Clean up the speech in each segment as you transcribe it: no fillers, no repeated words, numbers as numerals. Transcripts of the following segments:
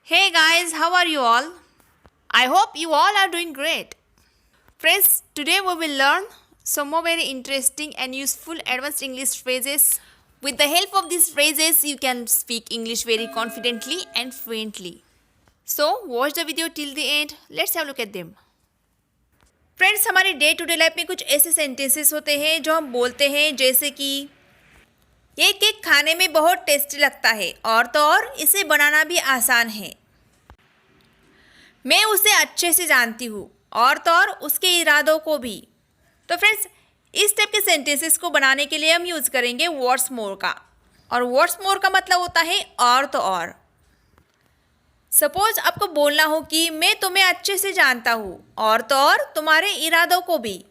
Hey guys, how are you all? I hope you all are doing great. Friends, today we will learn some more very interesting and useful advanced English phrases. With the help of these phrases, you can speak English very confidently and fluently. So, watch the video till the end. Let's have a look at them. Friends, हमारे day to day life में कुछ ऐसे sentences होते हैं जो हम बोलते हैं, जैसे कि ये केक खाने में बहुत टेस्टी लगता है और तो और इसे बनाना भी आसान है। मैं उसे अच्छे से जानती हूँ और तो और उसके इरादों को भी। तो फ्रेंड्स, इस टाइप के सेंटेंसेस को बनाने के लिए हम यूज़ करेंगे व्हाट्स मोर का। और व्हाट्स मोर का मतलब होता है और तो और। सपोज आपको बोलना हो कि मैं तुम्हें अच्छे से जानता हूँ और तो और तुम्हारे इरादों को भी।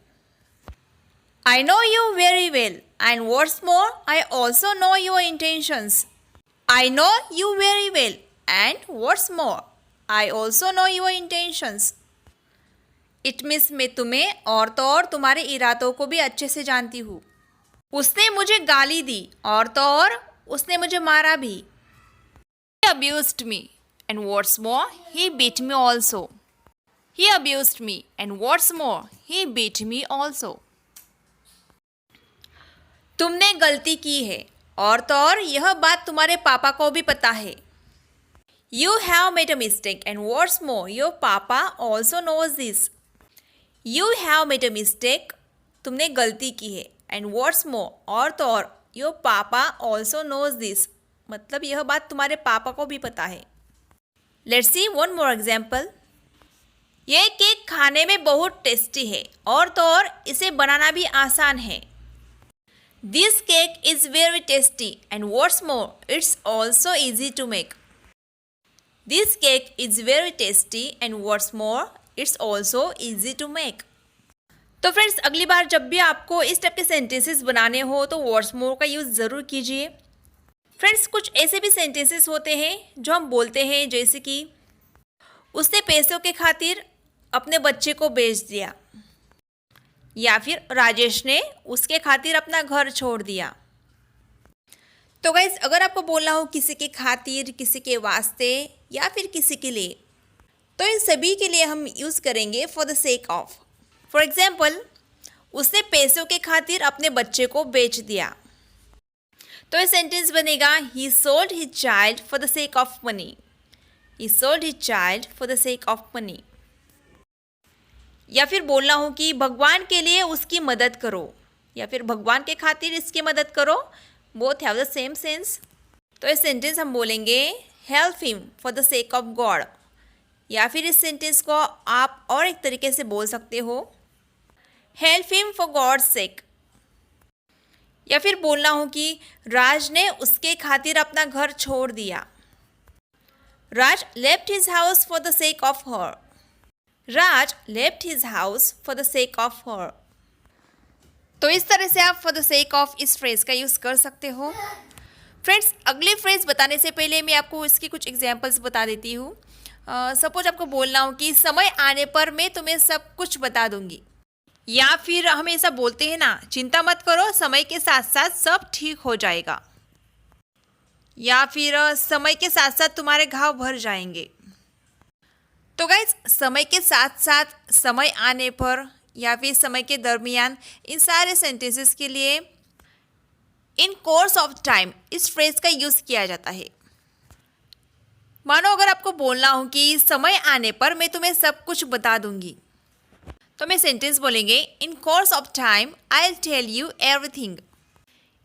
I know you very well and what's more, I also know your intentions. I know you very well and what's more, I also know your intentions. It means मैं तुम्हें और तो और तुम्हारे इरादों को भी अच्छे से जानती हूँ। उसने मुझे गाली दी और तो और उसने मुझे मारा भी। He abused me and what's more, he beat me also. He abused me and what's more, he beat me also. तुमने गलती की है और तो और यह बात तुम्हारे पापा को भी पता है। You have made a mistake and what's more, your papa also knows this. You have made a mistake, तुमने गलती की है, and what's more, और तो और your papa also knows this, मतलब यह बात तुम्हारे पापा को भी पता है। Let's see one more example. यह केक खाने में बहुत टेस्टी है और तो और इसे बनाना भी आसान है। This cake is very tasty and what's more, it's also easy to make. This cake is very tasty and what's more, it's also easy to make. तो फ्रेंड्स, अगली बार जब भी आपको इस टाइप के सेंटेंसेस बनाने हो तो what's more का यूज़ ज़रूर कीजिए। फ्रेंड्स, कुछ ऐसे भी सेंटेंसेस होते हैं जो हम बोलते हैं, जैसे कि उसने पैसों के खातिर अपने बच्चे को बेच दिया, या फिर राजेश ने उसके खातिर अपना घर छोड़ दिया। तो गाइज, अगर आपको बोलना हो किसी के खातिर, किसी के वास्ते या फिर किसी के लिए, तो इन सभी के लिए हम यूज़ करेंगे for the sake of. For example, उसने पैसों के खातिर अपने बच्चे को बेच दिया, तो ये सेंटेंस बनेगा ही sold his child for the sake of money. He sold his child for the sake of money. या फिर बोलना हो कि भगवान के लिए उसकी मदद करो, या फिर भगवान के खातिर इसकी मदद करो, both have the same sense. तो इस सेंटेंस हम बोलेंगे help him for the sake of God. या फिर इस सेंटेंस को आप और एक तरीके से बोल सकते हो, हेल्प हिम फॉर गॉड्स सेक। या फिर बोलना हो कि राज ने उसके खातिर अपना घर छोड़ दिया। Raj left his house for the sake of her. Raj left his house for the sake of her. तो इस तरह से आप फॉर द सेक ऑफ इस फ्रेज का यूज़ कर सकते हो। फ्रेंड्स, अगले फ्रेज बताने से पहले मैं आपको इसकी कुछ एग्जांपल्स बता देती हूँ। सपोज आपको बोलना हो कि समय आने पर मैं तुम्हें सब कुछ बता दूंगी, या फिर हम ऐसा बोलते हैं ना, चिंता मत करो, समय के साथ साथ सब ठीक हो जाएगा, या फिर समय के साथ साथ तुम्हारे घाव भर जाएंगे। तो गाइज, समय के साथ साथ, समय आने पर या फिर समय के दरमियान, इन सारे सेंटेंसेस के लिए इन कोर्स ऑफ टाइम इस फ्रेज का यूज़ किया जाता है। मानो अगर आपको बोलना हो कि समय आने पर मैं तुम्हें सब कुछ बता दूंगी, तो मैं सेंटेंस बोलेंगे in course of time I will tell you everything.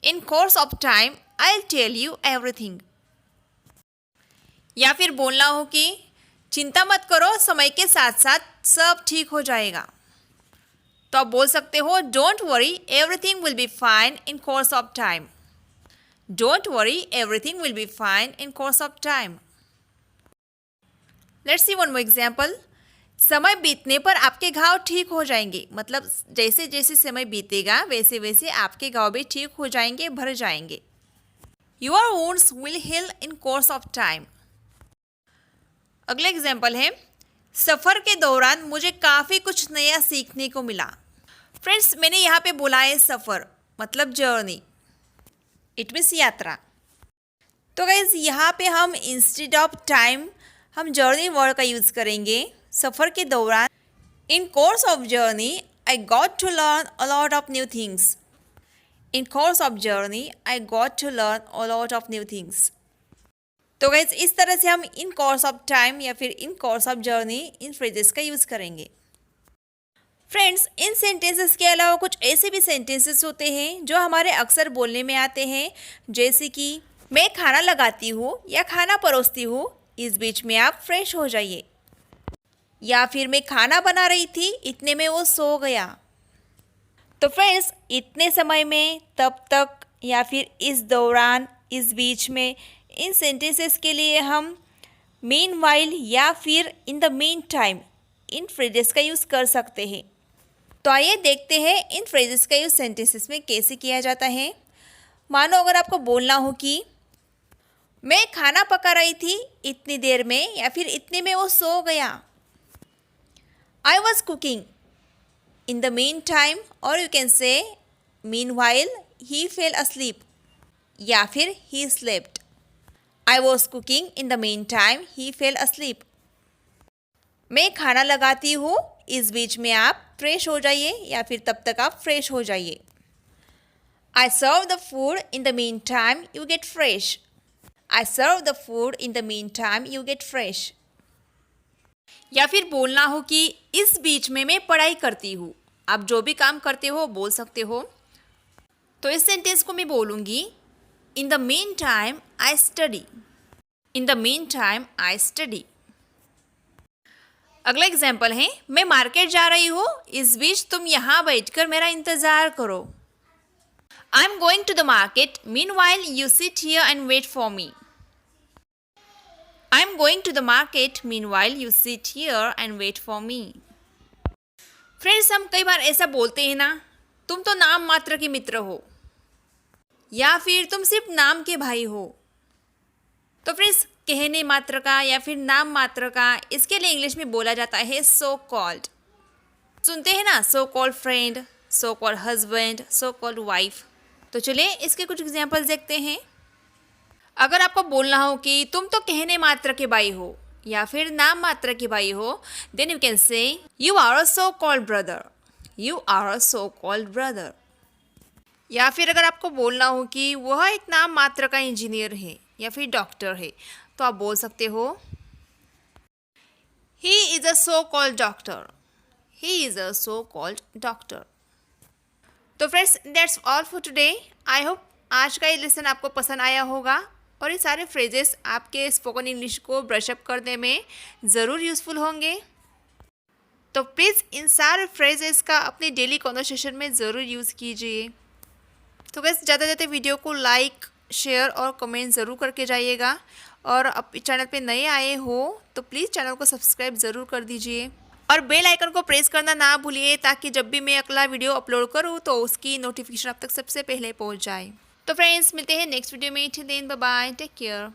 In course of time I will tell you everything. या फिर बोलना हो कि चिंता मत करो, समय के साथ साथ सब ठीक हो जाएगा, तो आप बोल सकते हो don't worry, everything will be fine in course of time. Don't worry, everything will be fine in course of time. Let's see one more example. समय बीतने पर आपके घाव ठीक हो जाएंगे, मतलब जैसे जैसे समय बीतेगा वैसे वैसे आपके घाव भी ठीक हो जाएंगे, भर जाएंगे। Your wounds will heal in course of time. अगला एग्जाम्पल है, सफ़र के दौरान मुझे काफ़ी कुछ नया सीखने को मिला। फ्रेंड्स, मैंने यहाँ पे बोला है सफ़र, मतलब जर्नी, इट मीन्स यात्रा। तो गाइज, यहाँ पे हम इंस्टेड ऑफ टाइम हम जर्नी वर्ड का यूज़ करेंगे सफ़र के दौरान। In course of journey I got to learn a lot of new things. In course of journey I got to learn a lot of new things. तो guys इस तरह से हम इन कोर्स ऑफ टाइम या फिर इन कोर्स ऑफ जर्नी इन phrases का use करेंगे। फ्रेंड्स, इन सेंटेंसेस के अलावा कुछ ऐसे भी सेंटेंसेस होते हैं जो हमारे अक्सर बोलने में आते हैं, जैसे कि मैं खाना लगाती हूँ या खाना परोसती हूँ, इस बीच में आप फ्रेश हो जाइए। या फिर मैं खाना बना रही थी, इतने में वो सो गया। तो फ्रेंड्स, इतने समय में, तब तक या फिर इस दौरान, इस बीच में, इन सेंटेंसेस के लिए हम मीनवाइल या फिर इन the mean time in phrases का यूज़ कर सकते हैं। तो आइए देखते हैं इन फ्रेजेस का यूज़ सेंटेंसेस में कैसे किया जाता है। मानो अगर आपको बोलना हो कि मैं खाना पका रही थी इतनी देर में या फिर इतने में वो सो गया। I was cooking in the meantime, और you can say meanwhile he fell asleep या फिर he slept. I was cooking in the meantime he fell asleep. मैं खाना लगाती हूँ, इस बीच में आप फ्रेश हो जाइए या फिर तब तक आप फ्रेश हो जाइए। I serve the food in the meantime you get fresh. I serve the food in the meantime you get fresh. या फिर बोलना हो कि इस बीच में मैं पढ़ाई करती हूँ। आप जो भी काम करते हो बोल सकते हो। तो इस सेंटेंस को मैं बोलूँगी इन the mean time I study. In the mean time I study. अगला एग्जाम्पल है, मैं मार्केट जा रही हूँ, इस बीच तुम यहाँ बैठकर मेरा इंतज़ार करो। I am going to the market, meanwhile you sit here and wait for me. I am going to the market, meanwhile you sit here and wait for me. Friends, हम कई बार ऐसा बोलते हैं ना, तुम तो नाम मात्र के मित्र हो, या फिर तुम सिर्फ नाम के भाई हो। तो फ्रेंड्स, कहने मात्र का या फिर नाम मात्र का, इसके लिए इंग्लिश में बोला जाता है सो कॉल्ड। सुनते हैं ना, so called friend, so called husband, so called wife. तो चलिए इसके कुछ एग्जांपल्स देखते हैं। अगर आपको बोलना हो कि तुम तो कहने मात्र के भाई हो या फिर नाम मात्र के भाई हो, then you can say you are a so called brother. You are a so called brother. या फिर अगर आपको बोलना हो कि वह एक नाम मात्र का इंजीनियर है या फिर डॉक्टर है, तो आप बोल सकते हो he is a so called doctor. He is a so called doctor. तो friends, that's all for today. I hope आज का ये लेसन आपको पसंद आया होगा और ये सारे फ्रेजेस आपके स्पोकन इंग्लिश को ब्रशअप करने में ज़रूर यूज़फुल होंगे। तो प्लीज़ इन सारे फ्रेजेस का अपने डेली कॉन्वर्सेशन में ज़रूर यूज़ कीजिए। तो गाइस, ज़्यादा ज़्यादा वीडियो को लाइक, शेयर और कमेंट ज़रूर करके जाइएगा। और अब चैनल पे नए आए हो तो प्लीज़ चैनल को सब्सक्राइब ज़रूर कर दीजिए और बेल आइकन को प्रेस करना ना भूलिए, ताकि जब भी मैं अगला वीडियो अपलोड करूँ तो उसकी नोटिफिकेशन आप तक सबसे पहले पहुँच जाए। तो फ्रेंड्स, मिलते हैं नेक्स्ट वीडियो में। Till then, bye bye, take care.